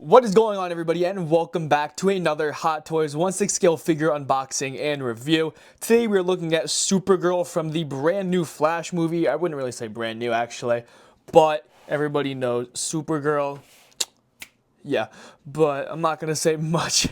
What is going on, everybody, and welcome back to another Hot Toys 1/6 scale figure unboxing and review. Today we're looking at Supergirl from the brand new Flash movie. I wouldn't really say brand new, actually, but everybody knows Supergirl. Yeah, but I'm not going to say much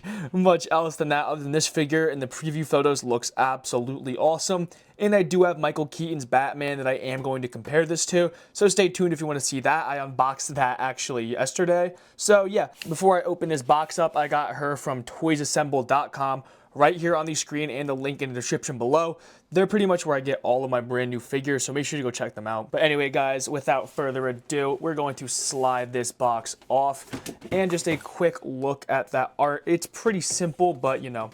else than that other than this figure in the preview photos looks absolutely awesome. And I do have Michael Keaton's Batman that I am going to compare this to, so stay tuned if you want to see that. I unboxed that actually yesterday. So yeah, before I open this box up, I got her from toysassemble.com. Right here on the screen and the link in the description below. They're pretty much where I get all of my brand new figures, so make sure you go check them out. But anyway, guys, without further ado, we're going to slide this box off. And just a quick look at that art. It's pretty simple, but you know,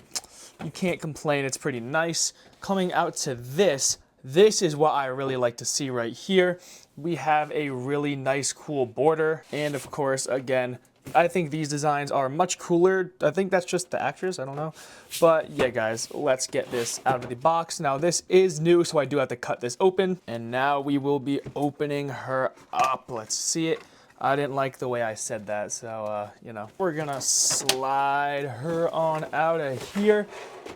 you can't complain. It's pretty nice. Coming out to this is what I really like to see right here. We have a really nice, cool border. And of course, again, I think these designs are much cooler. I think that's just the actress, I don't know. But yeah, guys, let's get this out of the box. Now, this is new, so I do have to cut this open. And now we will be opening her up. Let's see it. I didn't like the way I said that, so, you know. We're gonna slide her on out of here.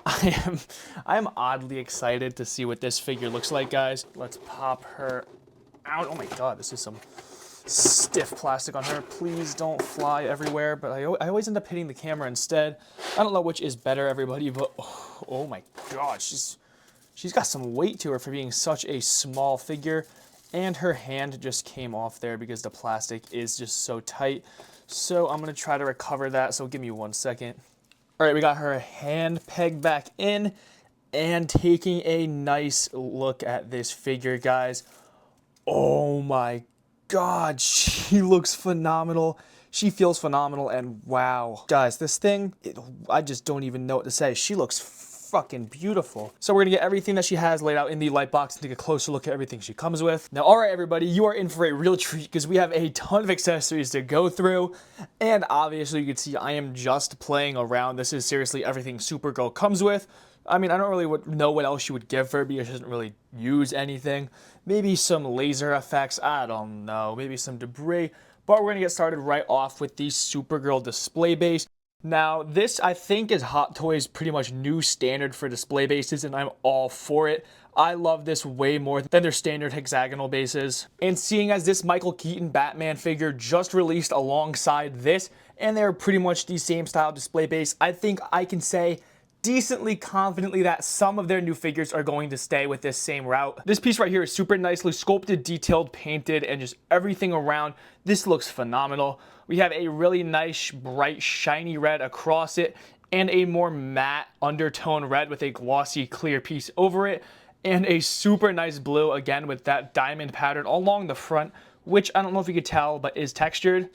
I am oddly excited to see what this figure looks like, guys. Let's pop her out. Oh my God, this is some stiff plastic on her. Please don't fly everywhere, but I always end up hitting the camera instead. I don't know which is better, everybody, but oh my God, she's got some weight to her for being such a small figure, and her hand just came off there because the plastic is just so tight. So I'm gonna try to recover that, so give me 1 second. All right, we got her hand pegged back in, and taking a nice look at this figure, guys. Oh my God, she looks phenomenal. She feels phenomenal, and wow. Guys, this thing, I just don't even know what to say. She looks fucking beautiful. So we're gonna get everything that she has laid out in the light box and take a closer look at everything she comes with. Now, all right, everybody, you are in for a real treat because we have a ton of accessories to go through. And obviously, you can see I am just playing around. This is seriously everything Supergirl comes with. I mean, I don't really know what else you would give her because she doesn't really use anything. Maybe some laser effects, I don't know. Maybe some debris. But we're going to get started right off with the Supergirl display base. Now, this, I think, is Hot Toys' pretty much new standard for display bases, and I'm all for it. I love this way more than their standard hexagonal bases. And seeing as this Michael Keaton Batman figure just released alongside this, and they're pretty much the same style display base, I think I can say decently confidently that some of their new figures are going to stay with this same route. This piece right here is super nicely sculpted, detailed, painted, and just everything around. This looks phenomenal. We have a really nice, bright, shiny red across it, and a more matte undertone red with a glossy, clear piece over it, and a super nice blue, again, with that diamond pattern along the front, which I don't know if you could tell, but is textured.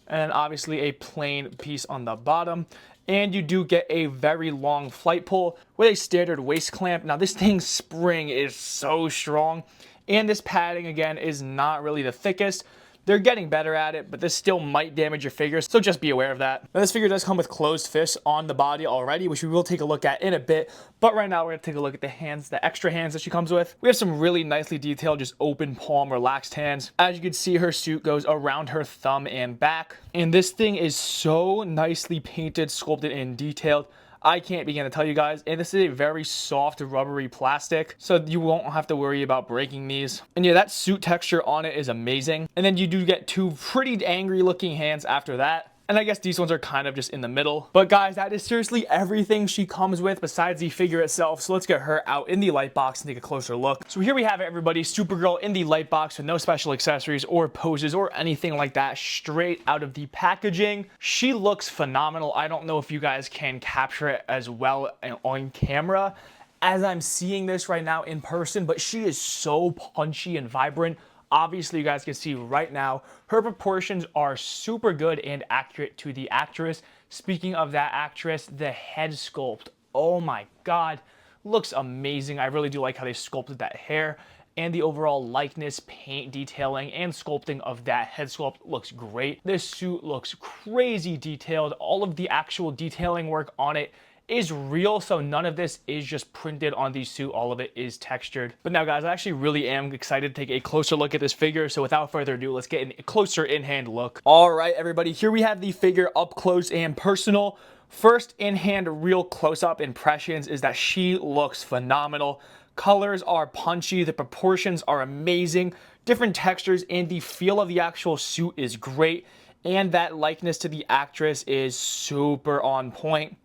And obviously a plain piece on the bottom. And you do get a very long flight pole with a standard waist clamp. Now, this thing's spring is so strong, and this padding, again, is not really the thickest. They're getting better at it, but this still might damage your figure, so just be aware of that. Now, this figure does come with closed fists on the body already, which we will take a look at in a bit, but right now we're going to take a look at the hands, the extra hands that she comes with. We have some really nicely detailed, just open palm, relaxed hands. As you can see, her suit goes around her thumb and back, and this thing is so nicely painted, sculpted, and detailed. I can't begin to tell you guys, and this is a very soft, rubbery plastic, so you won't have to worry about breaking these. And yeah, that suit texture on it is amazing. And then you do get two pretty angry looking hands after that. And I guess these ones are kind of just in the middle. But guys, that is seriously everything she comes with besides the figure itself. So let's get her out in the light box and take a closer look. So here we have it, everybody. Supergirl in the light box with no special accessories or poses or anything like that. Straight out of the packaging. She looks phenomenal. I don't know if you guys can capture it as well on camera as I'm seeing this right now in person, but she is so punchy and vibrant. Obviously, you guys can see right now, her proportions are super good and accurate to the actress. Speaking of that actress, the head sculpt, oh my God, looks amazing. I really do like how they sculpted that hair, and the overall likeness, paint detailing, and sculpting of that head sculpt looks great. This suit looks crazy detailed. All of the actual detailing work on it is real, so none of this is just printed on the suit. All of it is textured. But now, guys, I actually really am excited to take a closer look at this figure, so without further ado, let's get a closer in-hand look. All right, everybody, here we have the figure up close and personal. First in-hand real close-up impressions is that she looks phenomenal. Colors are punchy, the proportions are amazing, different textures, and the feel of the actual suit is great. And that likeness to the actress is super on point.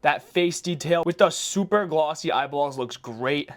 That face detail with the super glossy eyeballs looks great.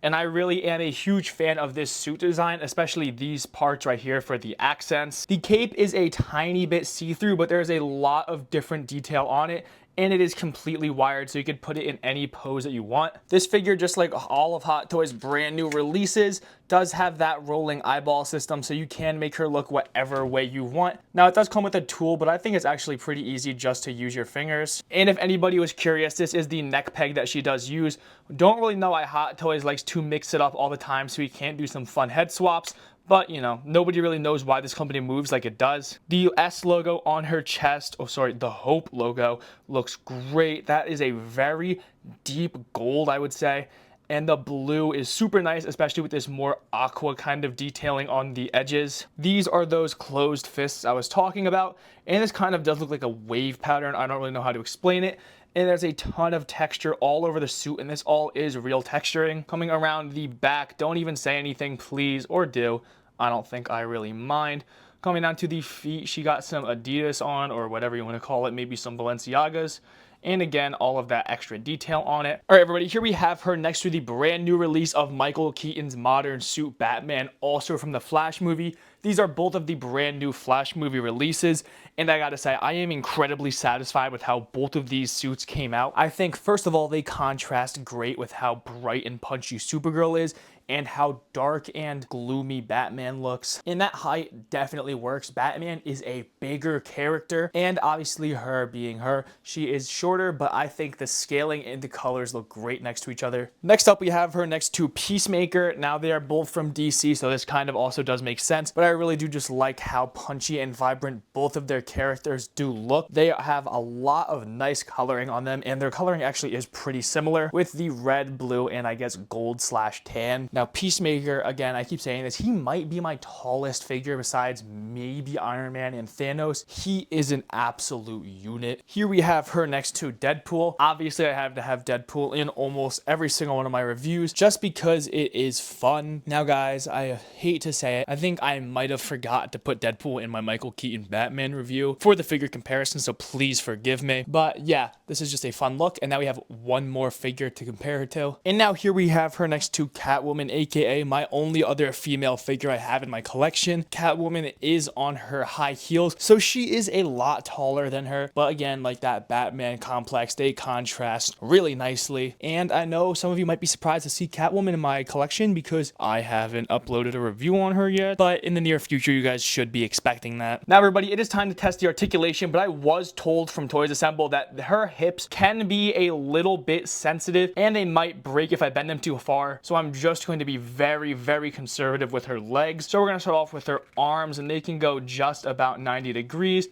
And I really am a huge fan of this suit design, especially these parts right here for the accents. The cape is a tiny bit see-through, but there's a lot of different detail on it, and it is completely wired, so you can put it in any pose that you want. This figure, just like all of Hot Toys' brand new releases, does have that rolling eyeball system, so you can make her look whatever way you want. Now, it does come with a tool, but I think it's actually pretty easy just to use your fingers. And if anybody was curious, this is the neck peg that she does use. Don't really know why Hot Toys likes to mix it up all the time, so we can't do some fun head swaps. But, you know, nobody really knows why this company moves like it does. The S logo on her chest, the Hope logo, looks great. That is a very deep gold, I would say. And the blue is super nice, especially with this more aqua kind of detailing on the edges. These are those closed fists I was talking about. And this kind of does look like a wave pattern. I don't really know how to explain it. And there's a ton of texture all over the suit, and this all is real texturing. Coming around the back, don't even say anything, please, or do. I don't think I really mind. Coming down to the feet, she got some Adidas on, or whatever you want to call it, maybe some Balenciagas. And again, all of that extra detail on it. All right, everybody, here we have her next to the brand new release of Michael Keaton's modern suit Batman, also from the Flash movie. These are both of the brand new Flash movie releases, and I gotta say, I am incredibly satisfied with how both of these suits came out. I think, first of all, they contrast great with how bright and punchy Supergirl is, and how dark and gloomy Batman looks. And that height definitely works. Batman is a bigger character, and obviously her being her, she is shorter, but I think the scaling and the colors look great next to each other. Next up, we have her next to Peacemaker. Now, they are both from DC, so this kind of also does make sense, but I really do just like how punchy and vibrant both of their characters do look. They have a lot of nice coloring on them, and their coloring actually is pretty similar with the red, blue, and I guess gold/tan. Now, Peacemaker, again, I keep saying this, he might be my tallest figure besides maybe Iron Man and Thanos. He is an absolute unit. Here we have her next to Deadpool. Obviously, I have to have Deadpool in almost every single one of my reviews just because it is fun. Now, guys, I hate to say it, I think I might have forgot to put Deadpool in my Michael Keaton Batman review for the figure comparison, so please forgive me. But yeah, this is just a fun look, and now we have one more figure to compare her to. And now here we have her next to Catwoman, aka my only other female figure I have in my collection. Catwoman is on her high heels, so she is a lot taller than her, but again, like that Batman complex, they contrast really nicely. And I know some of you might be surprised to see Catwoman in my collection because I haven't uploaded a review on her yet, but in the near future, you guys should be expecting that. Now, everybody, it is time to test the articulation, but I was told from Toys Assemble that her hips can be a little bit sensitive and they might break if I bend them too far, so I'm just going to be very, very conservative with her legs. So we're going to start off with her arms, and they can go just about 90 degrees.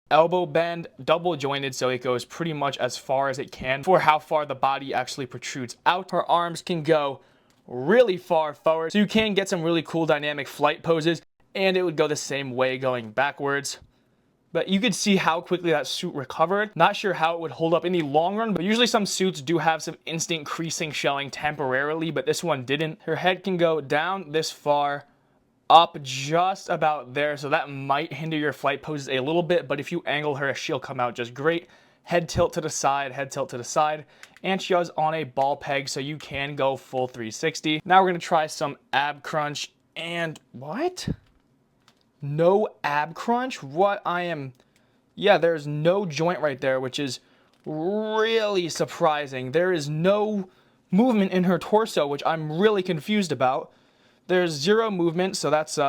Elbow bend, double jointed, so it goes pretty much as far as it can for how far the body actually protrudes out. Her arms can go really far forward, so you can get some really cool dynamic flight poses, and it would go the same way going backwards. But you could see how quickly that suit recovered. Not sure how it would hold up in the long run, but usually some suits do have some instant creasing showing temporarily, but this one didn't. Her head can go down this far, up just about there, so that might hinder your flight poses a little bit, but if you angle her, she'll come out just great. Head tilt to the side, head tilt to the side, and she was on a ball peg, so you can go full 360. Now we're gonna try some ab crunch, and what? No ab crunch? Yeah, there's no joint right there, which is really surprising. There is no movement in her torso, which I'm really confused about. There's zero movement, so that's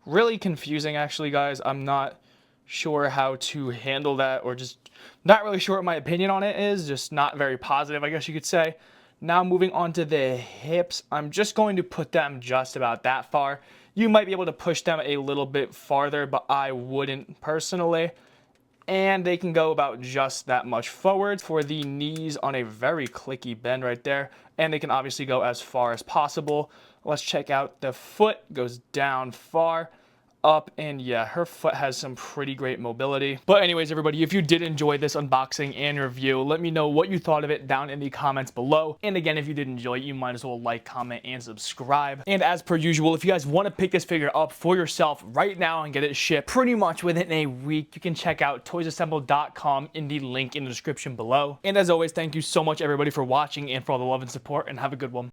really confusing, actually, guys. I'm not sure how to handle that, or just not really sure what my opinion on it is. Just not very positive, I guess you could say. Now moving on to the hips, I'm just going to put them just about that far. You might be able to push them a little bit farther, but I wouldn't personally. and they can go about just that much forward for the knees on a very clicky bend right there, and they can obviously go as far as possible. Let's check out the foot. Goes down far, up, and yeah, her foot has some pretty great mobility. But anyways, everybody, if you did enjoy this unboxing and review, let me know what you thought of it down in the comments below. And again, if you did enjoy it, you might as well like, comment, and subscribe. And as per usual, if you guys want to pick this figure up for yourself right now and get it shipped pretty much within a week, you can check out toysassemble.com in the link in the description below. And as always, thank you so much, everybody, for watching and for all the love and support, and have a good one.